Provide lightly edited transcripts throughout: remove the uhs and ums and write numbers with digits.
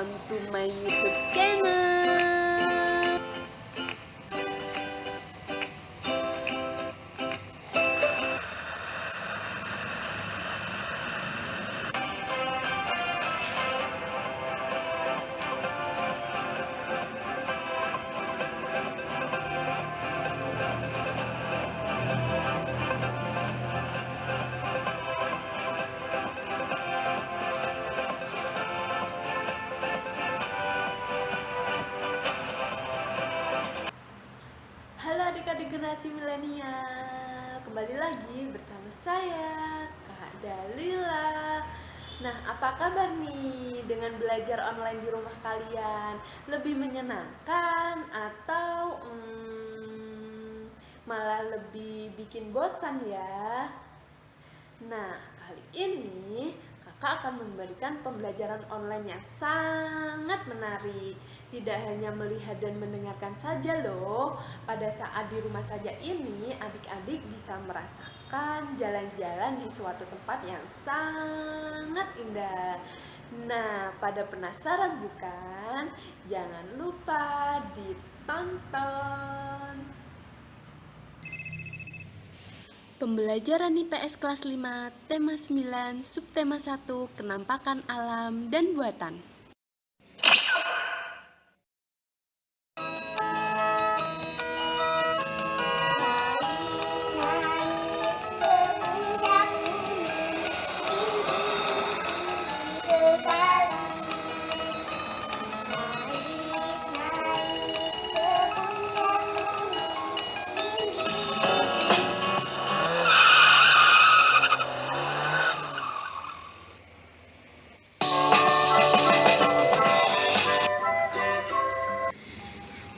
welcome to my YouTube channel. Halo adik-adik generasi milenial, kembali lagi bersama saya, Kak Dalila. Nah, apa kabar nih dengan belajar online di rumah kalian? Lebih menyenangkan atau malah lebih bikin bosan ya? Nah, kali ini kakak akan memberikan pembelajaran online yang sangat menarik. Tidak hanya melihat dan mendengarkan saja loh. Pada saat di rumah saja ini, adik-adik bisa merasakan jalan-jalan di suatu tempat yang sangat indah. Nah, pada penasaran bukan? Jangan lupa ditonton. Pembelajaran IPS kelas 5, tema 9, subtema 1, kenampakan alam dan buatan.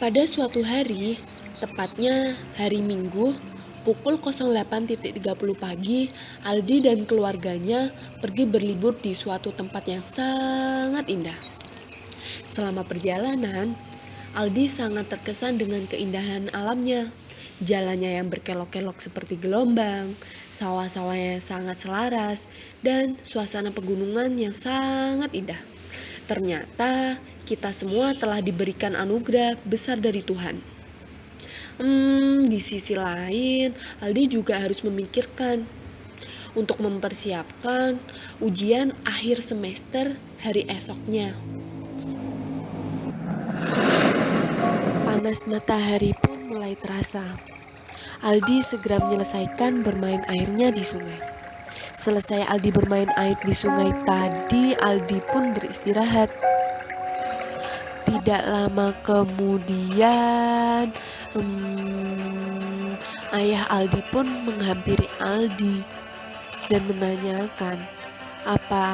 Pada suatu hari, tepatnya hari Minggu, pukul 08.30 pagi, Aldi dan keluarganya pergi berlibur di suatu tempat yang sangat indah. Selama perjalanan, Aldi sangat terkesan dengan keindahan alamnya. Jalannya yang berkelok-kelok seperti gelombang, sawah-sawah yang sangat selaras, dan suasana pegunungan yang sangat indah. Ternyata kita semua telah diberikan anugerah besar dari Tuhan. Di sisi lain, Aldi juga harus memikirkan untuk mempersiapkan ujian akhir semester hari esoknya. Panas matahari pun mulai terasa. Aldi segera menyelesaikan bermain airnya di sungai. Selesai Aldi bermain air di sungai tadi, Aldi pun beristirahat. Tidak lama kemudian, ayah Aldi pun menghampiri Aldi dan menanyakan apa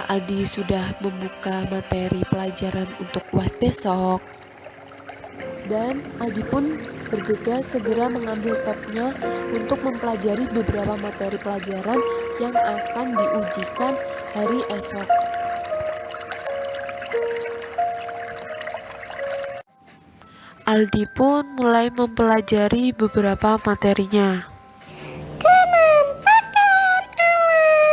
Aldi sudah membuka materi pelajaran untuk UAS besok. Dan Aldi pun bergegas segera mengambil tabnya untuk mempelajari beberapa materi pelajaran yang akan diujikan hari esok. Aldi pun mulai mempelajari beberapa materinya. Kenampakan alam dan buatan.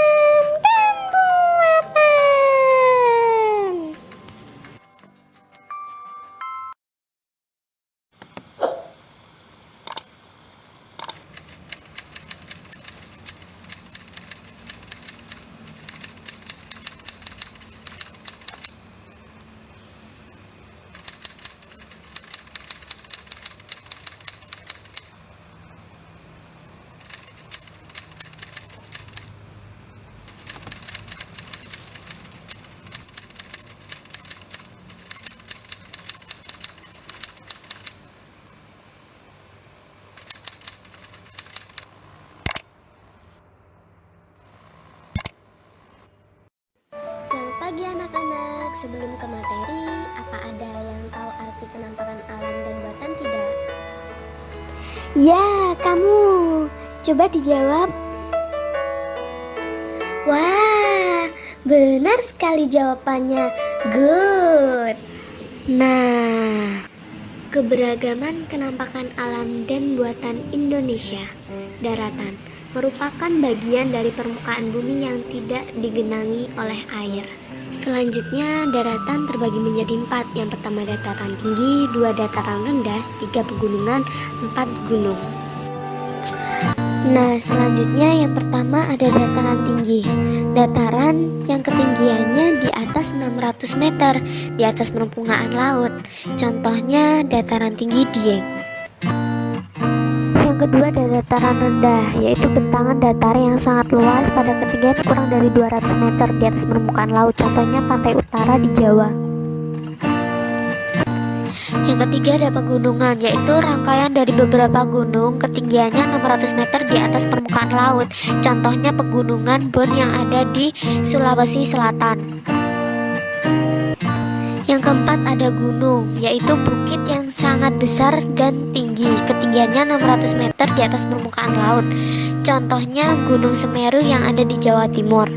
Selamat pagi anak-anak. Sebelum ke materi, apa ada yang tahu arti kenampakan alam dan buatan tidak? Ya, kamu. Coba dijawab. Wah, benar sekali jawabannya. Good. Nah, keberagaman kenampakan alam dan buatan Indonesia, daratan, merupakan bagian dari permukaan bumi yang tidak digenangi oleh air. Selanjutnya, daratan terbagi menjadi 4. Yang pertama dataran tinggi, 2 dataran rendah, 3 pegunungan, 4 gunung. Nah, selanjutnya yang pertama ada dataran tinggi. Dataran yang ketinggiannya di atas 600 meter, di atas permukaan laut. Contohnya dataran tinggi Dieng. Yang kedua ada dataran rendah, yaitu bentangan datar yang sangat luas pada ketinggian kurang dari 200 meter di atas permukaan laut. Contohnya pantai utara di Jawa. Yang ketiga ada pegunungan, yaitu rangkaian dari beberapa gunung ketinggiannya 600 meter di atas permukaan laut. Contohnya pegunungan Bon yang ada di Sulawesi Selatan. Yang keempat ada gunung, yaitu bukit yang sangat besar dan tinggi, ketinggiannya 600 meter di atas permukaan laut. Contohnya Gunung Semeru yang ada di Jawa Timur.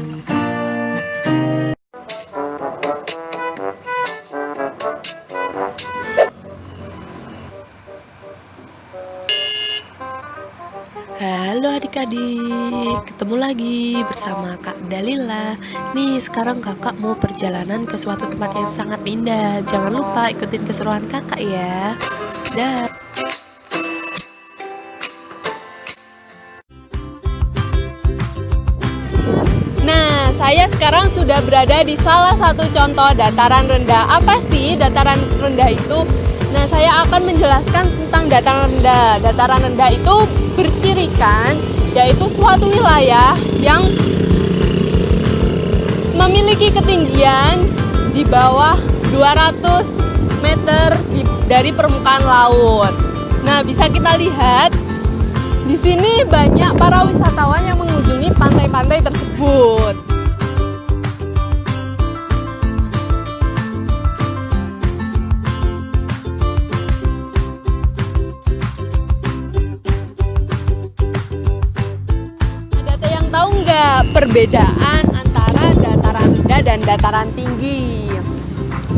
Halo adik-adik, ketemu lagi bersama Kak Dalila. Nih sekarang kakak mau perjalanan ke suatu tempat yang sangat indah. Jangan lupa ikutin keseruan kakak ya. Dah. Nah, saya sekarang sudah berada di salah satu contoh dataran rendah. Apa sih dataran rendah itu? Nah, saya akan menjelaskan tentang dataran rendah. Dataran rendah itu bercirikan yaitu suatu wilayah yang memiliki ketinggian di bawah 200 meter dari permukaan laut. Nah, bisa kita lihat di sini banyak para wisatawan yang mengunjungi pantai-pantai tersebut. Tahu nggak perbedaan antara dataran rendah dan dataran tinggi?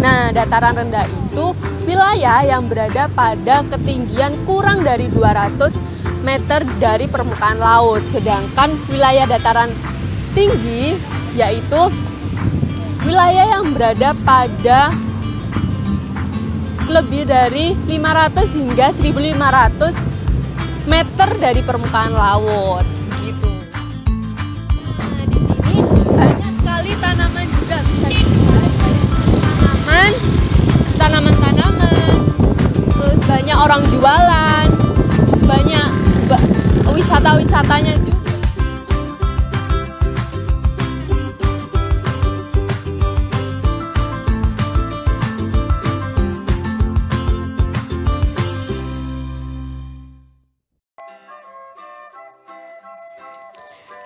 Nah, dataran rendah itu wilayah yang berada pada ketinggian kurang dari 200 meter dari permukaan laut. Sedangkan wilayah dataran tinggi yaitu wilayah yang berada pada lebih dari 500 hingga 1.500 meter dari permukaan laut. Tanaman juga bisa dilihat, tanaman-tanaman, terus banyak orang jualan, banyak wisata-wisatanya juga.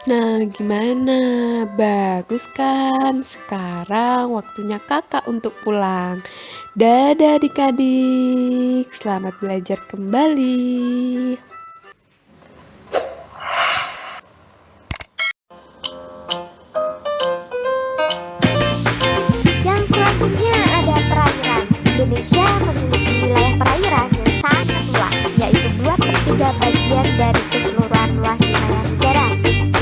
Nah, gimana? Bagus kan? Sekarang waktunya kakak untuk pulang. Dadah adik-adik, selamat belajar kembali. Yang selanjutnya ada perairan. Indonesia memiliki wilayah perairan yang sangat luas, yaitu 2/3 bagian dari keseluruhan luas wilayah negara.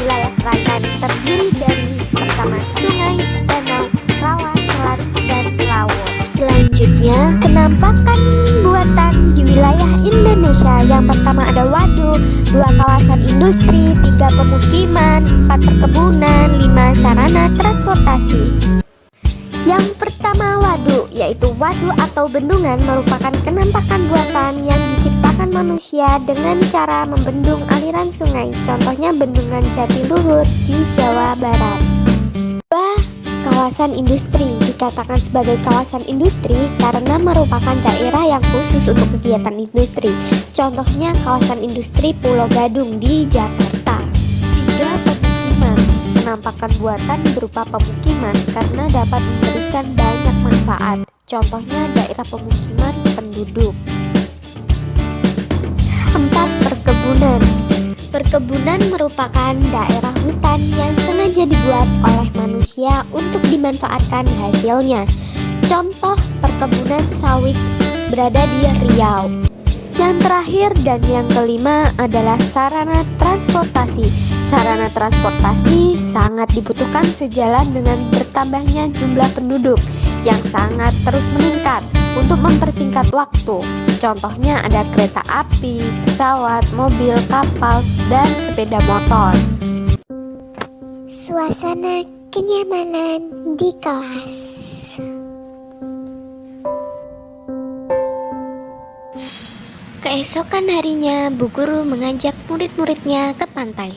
Wilayah perairan terdiri dari pertama sungai, danau, rawa, selat, dan laut. Selanjutnya, kenampakan buatan di wilayah Indonesia. Yang pertama ada waduk, 2 kawasan industri, 3 pemukiman, 4 perkebunan, 5 sarana transportasi. Yang pertama waduk, yaitu waduk atau bendungan merupakan kenampakan buatan yang diciptakan manusia dengan cara membendung aliran sungai. Contohnya bendungan Jatiluhur di Jawa Barat. 2. Kawasan industri dikatakan sebagai kawasan industri karena merupakan daerah yang khusus untuk kegiatan industri. Contohnya kawasan industri Pulau Gadung di Jakarta. 3. Pemukiman. Penampakan buatan berupa pemukiman karena dapat memberikan banyak manfaat. Contohnya daerah pemukiman penduduk. 4. Perkebunan. Perkebunan merupakan daerah hutan yang sengaja dibuat oleh manusia untuk dimanfaatkan hasilnya. Contoh perkebunan sawit berada di Riau. Yang terakhir dan yang kelima adalah sarana transportasi. Sarana transportasi sangat dibutuhkan sejalan dengan bertambahnya jumlah penduduk yang sangat terus meningkat. Untuk mempersingkat waktu, contohnya ada kereta api, pesawat, mobil, kapal, dan sepeda motor. Suasana kenyamanan di kelas. Keesokan harinya, Bu Guru mengajak murid-muridnya ke pantai.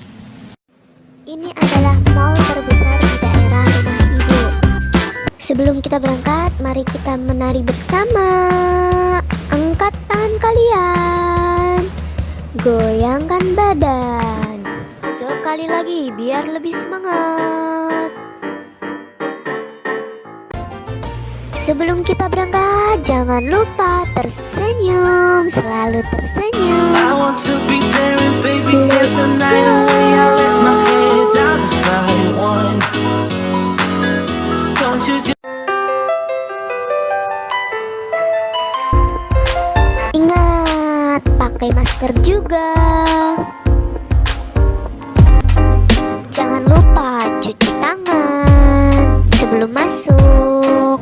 Ini adalah mall terbesar di daerah rumah Ibu. Sebelum kita berangkat, mari kita menari bersama. Angkat tangan kalian, goyangkan badan. Sekali lagi biar lebih semangat. Sebelum kita berangkat, jangan lupa tersenyum, selalu tersenyum. I want to be daring, baby. Dance the night away. I let my head down the fire one. Don't you just Ingat, pakai masker juga. Jangan lupa cuci tangan sebelum masuk.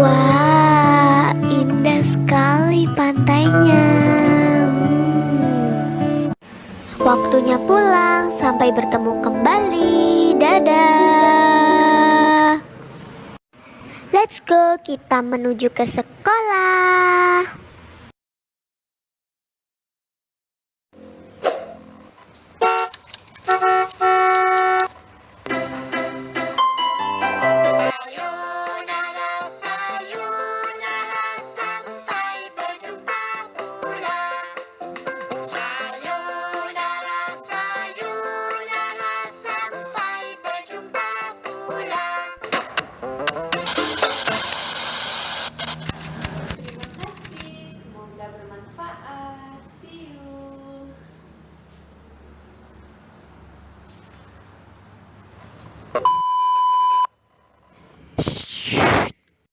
Wah, indah sekali pantainya. Waktunya pulang, sampai bertemu kembali. Dadah. Let's go, kita menuju ke sekolah.